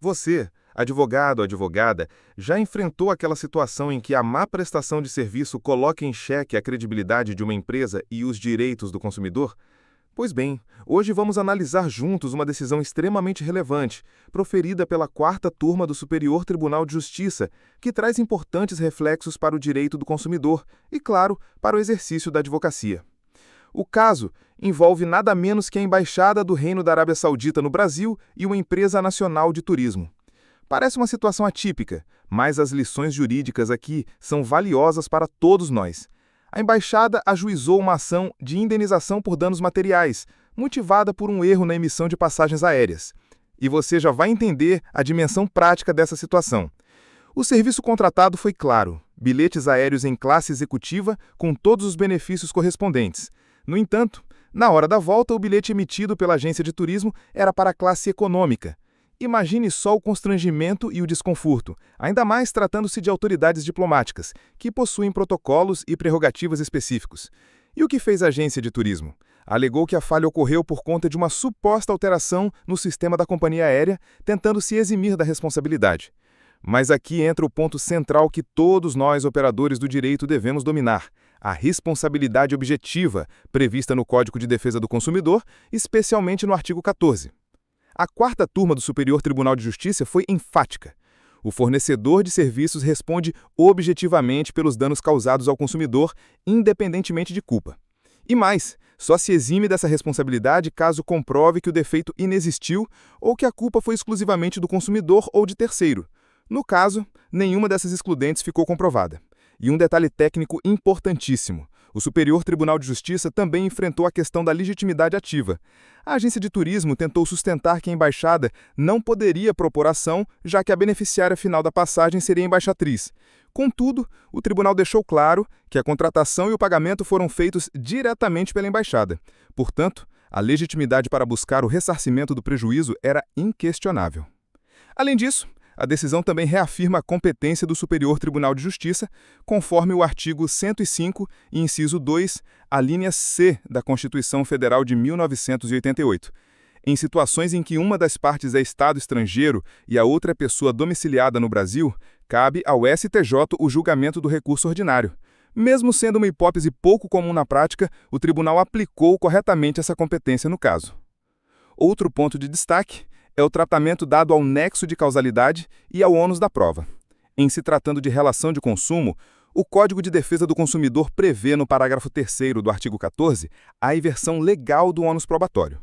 Você, advogado ou advogada, já enfrentou aquela situação em que a má prestação de serviço coloca em xeque a credibilidade de uma empresa e os direitos do consumidor? Pois bem, hoje vamos analisar juntos uma decisão extremamente relevante, proferida pela quarta turma do Superior Tribunal de Justiça, que traz importantes reflexos para o direito do consumidor e, claro, para o exercício da advocacia. O caso envolve nada menos que a Embaixada do Reino da Arábia Saudita no Brasil e uma empresa nacional de turismo. Parece uma situação atípica, mas as lições jurídicas aqui são valiosas para todos nós. A embaixada ajuizou uma ação de indenização por danos materiais, motivada por um erro na emissão de passagens aéreas. E você já vai entender a dimensão prática dessa situação. O serviço contratado foi claro: bilhetes aéreos em classe executiva com todos os benefícios correspondentes. No entanto, na hora da volta, o bilhete emitido pela agência de turismo era para a classe econômica. Imagine só o constrangimento e o desconforto, ainda mais tratando-se de autoridades diplomáticas, que possuem protocolos e prerrogativas específicos. E o que fez a agência de turismo? Alegou que a falha ocorreu por conta de uma suposta alteração no sistema da companhia aérea, tentando se eximir da responsabilidade. Mas aqui entra o ponto central que todos nós, operadores do direito, devemos dominar: a responsabilidade objetiva, prevista no Código de Defesa do Consumidor, especialmente no artigo 14. A quarta turma do Superior Tribunal de Justiça foi enfática. O fornecedor de serviços responde objetivamente pelos danos causados ao consumidor, independentemente de culpa. E mais, só se exime dessa responsabilidade caso comprove que o defeito inexistiu ou que a culpa foi exclusivamente do consumidor ou de terceiro. No caso, nenhuma dessas excludentes ficou comprovada. E um detalhe técnico importantíssimo: o Superior Tribunal de Justiça também enfrentou a questão da legitimidade ativa. A agência de turismo tentou sustentar que a embaixada não poderia propor ação, já que a beneficiária final da passagem seria a embaixatriz. Contudo, o tribunal deixou claro que a contratação e o pagamento foram feitos diretamente pela embaixada. Portanto, a legitimidade para buscar o ressarcimento do prejuízo era inquestionável. Além disso, a decisão também reafirma a competência do Superior Tribunal de Justiça, conforme o artigo 105, inciso 2, a linha C da Constituição Federal de 1988. Em situações em que uma das partes é Estado estrangeiro e a outra é pessoa domiciliada no Brasil, cabe ao STJ o julgamento do recurso ordinário. Mesmo sendo uma hipótese pouco comum na prática, o tribunal aplicou corretamente essa competência no caso. Outro ponto de destaque é o tratamento dado ao nexo de causalidade e ao ônus da prova. Em se tratando de relação de consumo, o Código de Defesa do Consumidor prevê no parágrafo 3º do artigo 14 a inversão legal do ônus probatório.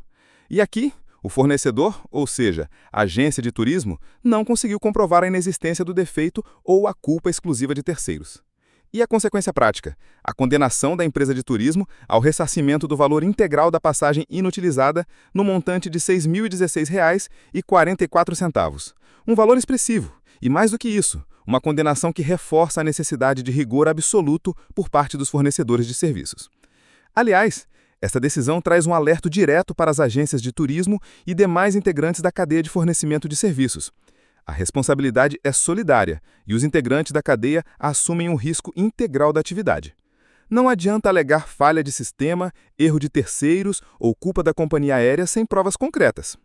E aqui, o fornecedor, ou seja, a agência de turismo, não conseguiu comprovar a inexistência do defeito ou a culpa exclusiva de terceiros. E a consequência prática: a condenação da empresa de turismo ao ressarcimento do valor integral da passagem inutilizada no montante de R$ 6.016,44. Um valor expressivo, e mais do que isso, uma condenação que reforça a necessidade de rigor absoluto por parte dos fornecedores de serviços. Aliás, esta decisão traz um alerta direto para as agências de turismo e demais integrantes da cadeia de fornecimento de serviços. A responsabilidade é solidária e os integrantes da cadeia assumem um risco integral da atividade. Não adianta alegar falha de sistema, erro de terceiros ou culpa da companhia aérea sem provas concretas.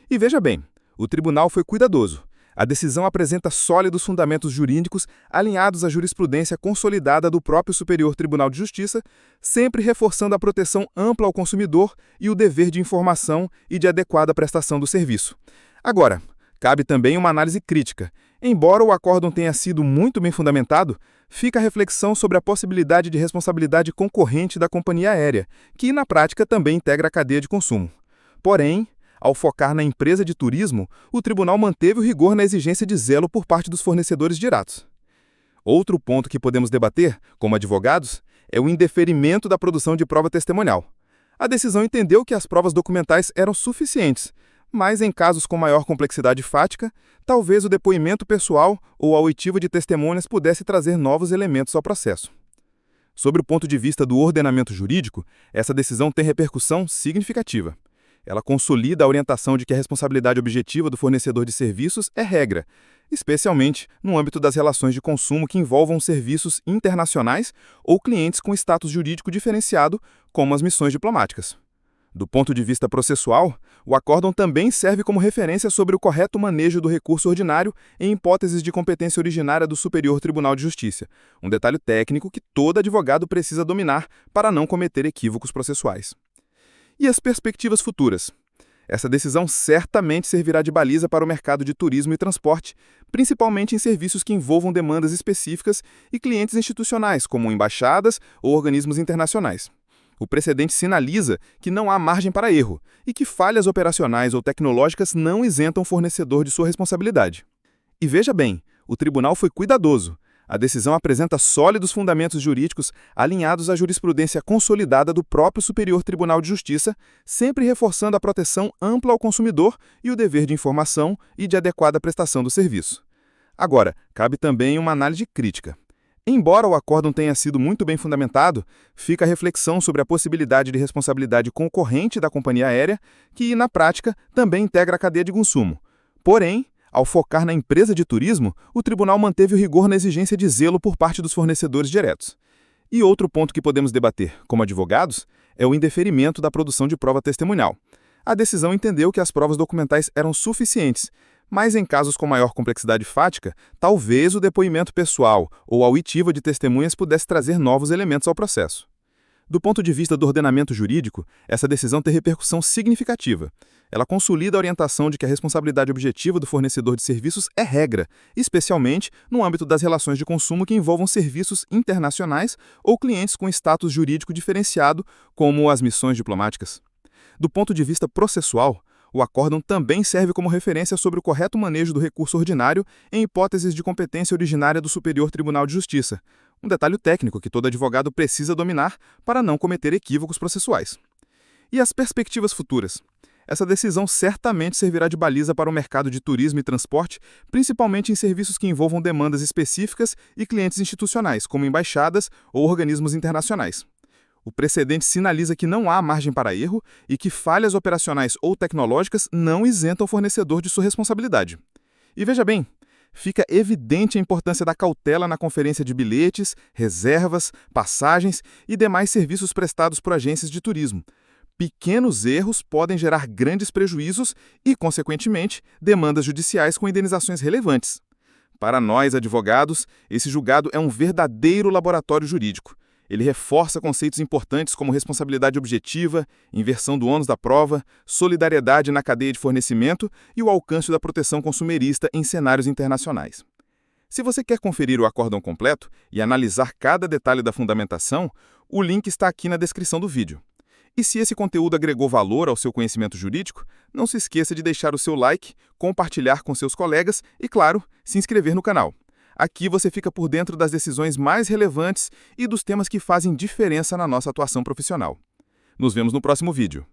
E veja bem, o tribunal foi cuidadoso. A decisão apresenta sólidos fundamentos jurídicos alinhados à jurisprudência consolidada do próprio Superior Tribunal de Justiça, sempre reforçando a proteção ampla ao consumidor e o dever de informação e de adequada prestação do serviço. Agora, cabe também uma análise crítica. Embora o acórdão tenha sido muito bem fundamentado, fica a reflexão sobre a possibilidade de responsabilidade concorrente da companhia aérea, que na prática também integra a cadeia de consumo. Porém, ao focar na empresa de turismo, o tribunal manteve o rigor na exigência de zelo por parte dos fornecedores diretos. Outro ponto que podemos debater, como advogados, é o indeferimento da produção de prova testemunial. A decisão entendeu que as provas documentais eram suficientes, mas em casos com maior complexidade fática, talvez o depoimento pessoal ou a oitiva de testemunhas pudesse trazer novos elementos ao processo. Sob o ponto de vista do ordenamento jurídico, essa decisão tem repercussão significativa. Ela consolida a orientação de que a responsabilidade objetiva do fornecedor de serviços é regra, especialmente no âmbito das relações de consumo que envolvam serviços internacionais ou clientes com status jurídico diferenciado, como as missões diplomáticas. Do ponto de vista processual, o acórdão também serve como referência sobre o correto manejo do recurso ordinário em hipóteses de competência originária do Superior Tribunal de Justiça, um detalhe técnico que todo advogado precisa dominar para não cometer equívocos processuais. E as perspectivas futuras? Essa decisão certamente servirá de baliza para o mercado de turismo e transporte, principalmente em serviços que envolvam demandas específicas e clientes institucionais, como embaixadas ou organismos internacionais. O precedente sinaliza que não há margem para erro e que falhas operacionais ou tecnológicas não isentam o fornecedor de sua responsabilidade. E veja bem, o tribunal foi cuidadoso. A decisão apresenta sólidos fundamentos jurídicos alinhados à jurisprudência consolidada do próprio Superior Tribunal de Justiça, sempre reforçando a proteção ampla ao consumidor e o dever de informação e de adequada prestação do serviço. Agora, cabe também uma análise crítica. Embora o acórdão tenha sido muito bem fundamentado, fica a reflexão sobre a possibilidade de responsabilidade concorrente da companhia aérea, que, na prática, também integra a cadeia de consumo. Porém, ao focar na empresa de turismo, o tribunal manteve o rigor na exigência de zelo por parte dos fornecedores diretos. E outro ponto que podemos debater, como advogados, é o indeferimento da produção de prova testemunhal. A decisão entendeu que as provas documentais eram suficientes, mas em casos com maior complexidade fática, talvez o depoimento pessoal ou a oitiva de testemunhas pudesse trazer novos elementos ao processo. Do ponto de vista do ordenamento jurídico, essa decisão tem repercussão significativa. Ela consolida a orientação de que a responsabilidade objetiva do fornecedor de serviços é regra, especialmente no âmbito das relações de consumo que envolvam serviços internacionais ou clientes com status jurídico diferenciado, como as missões diplomáticas. Do ponto de vista processual, o acórdão também serve como referência sobre o correto manejo do recurso ordinário em hipóteses de competência originária do Superior Tribunal de Justiça, um detalhe técnico que todo advogado precisa dominar para não cometer equívocos processuais. E as perspectivas futuras? Essa decisão certamente servirá de baliza para o mercado de turismo e transporte, principalmente em serviços que envolvam demandas específicas e clientes institucionais, como embaixadas ou organismos internacionais. O precedente sinaliza que não há margem para erro e que falhas operacionais ou tecnológicas não isentam o fornecedor de sua responsabilidade. E veja bem, fica evidente a importância da cautela na conferência de bilhetes, reservas, passagens e demais serviços prestados por agências de turismo. Pequenos erros podem gerar grandes prejuízos e, consequentemente, demandas judiciais com indenizações relevantes. Para nós, advogados, esse julgado é um verdadeiro laboratório jurídico. Ele reforça conceitos importantes como responsabilidade objetiva, inversão do ônus da prova, solidariedade na cadeia de fornecimento e o alcance da proteção consumerista em cenários internacionais. Se você quer conferir o acórdão completo e analisar cada detalhe da fundamentação, o link está aqui na descrição do vídeo. E se esse conteúdo agregou valor ao seu conhecimento jurídico, não se esqueça de deixar o seu like, compartilhar com seus colegas e, claro, se inscrever no canal. Aqui você fica por dentro das decisões mais relevantes e dos temas que fazem diferença na nossa atuação profissional. Nos vemos no próximo vídeo.